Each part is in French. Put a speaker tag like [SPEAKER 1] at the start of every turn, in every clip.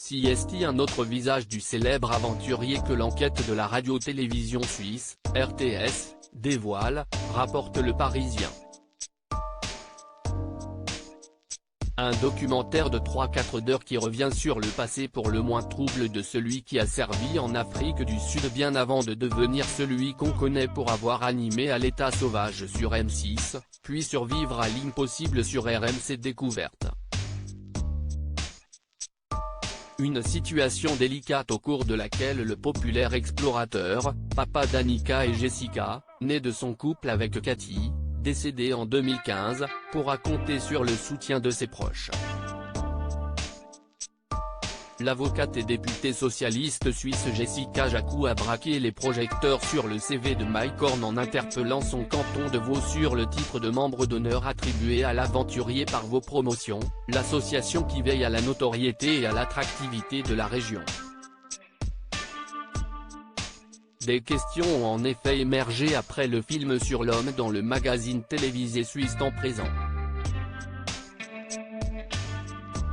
[SPEAKER 1] CST, un autre visage du célèbre aventurier que l'enquête de la radio-télévision suisse, RTS, dévoile, rapporte Le Parisien. Un documentaire de 3-4 heures qui revient sur le passé pour le moins trouble de celui qui a servi en Afrique du Sud bien avant de devenir celui qu'on connaît pour avoir animé à l'état sauvage sur M6, puis survivre à l'impossible sur RMC Découverte. Une situation délicate au cours de laquelle le populaire explorateur, papa d'Annika et Jessica, né de son couple avec Cathy, décédé en 2015, pourra compter sur le soutien de ses proches. L'avocate et députée socialiste suisse Jessica Jacou a braqué les projecteurs sur le CV de Mike Horn en interpellant son canton de Vaud sur le titre de membre d'honneur attribué à l'aventurier par Vaud Promotion, l'association qui veille à la notoriété et à l'attractivité de la région. Des questions ont en effet émergé après le film sur l'homme dans le magazine télévisé suisse Temps Présent.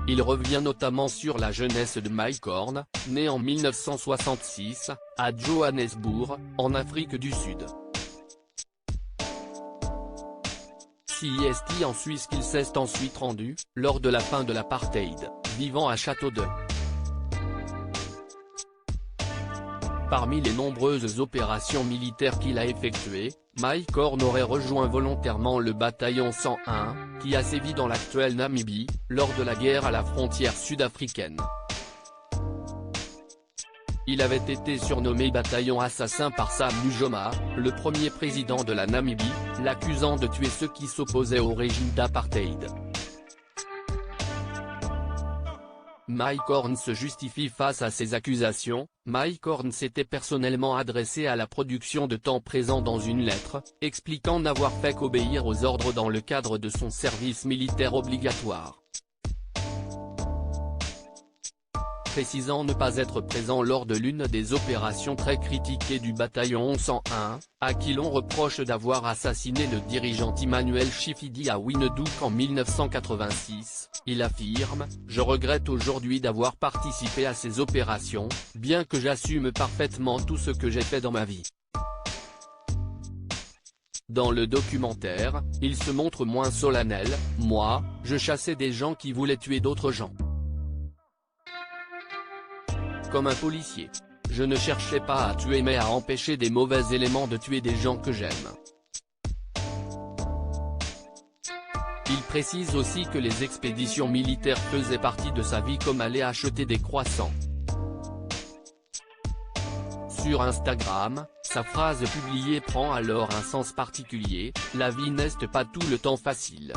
[SPEAKER 1] Il revient notamment sur la jeunesse de Mike Horn, né en 1966, à Johannesburg, en Afrique du Sud. CST en Suisse qu'il s'est ensuite rendu, lors de la fin de l'apartheid, vivant à Châteaudun. Parmi les nombreuses opérations militaires qu'il a effectuées, Mike Horn aurait rejoint volontairement le bataillon 101, qui a sévi dans l'actuelle Namibie, lors de la guerre à la frontière sud-africaine. Il avait été surnommé bataillon assassin par Sam Nujoma, le premier président de la Namibie, l'accusant de tuer ceux qui s'opposaient au régime d'apartheid. Mike Horn se justifie face à ces accusations. Mike Horn s'était personnellement adressé à la production de Temps Présent dans une lettre, expliquant n'avoir fait qu'obéir aux ordres dans le cadre de son service militaire obligatoire. Précisant ne pas être présent lors de l'une des opérations très critiquées du bataillon 101, à qui l'on reproche d'avoir assassiné le dirigeant Emmanuel Chifidi à Windhoek en 1986, il affirme « Je regrette aujourd'hui d'avoir participé à ces opérations, bien que j'assume parfaitement tout ce que j'ai fait dans ma vie ». Dans le documentaire, il se montre moins solennel « Moi, je chassais des gens qui voulaient tuer d'autres gens. Comme un policier. Je ne cherchais pas à tuer mais à empêcher des mauvais éléments de tuer des gens que j'aime. » Il précise aussi que les expéditions militaires faisaient partie de sa vie comme aller acheter des croissants. Sur Instagram, sa phrase publiée prend alors un sens particulier, « La vie n'est pas tout le temps facile.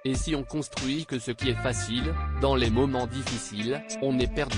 [SPEAKER 1] Et si on construit que ce qui est facile, dans les moments difficiles, on est perdu. »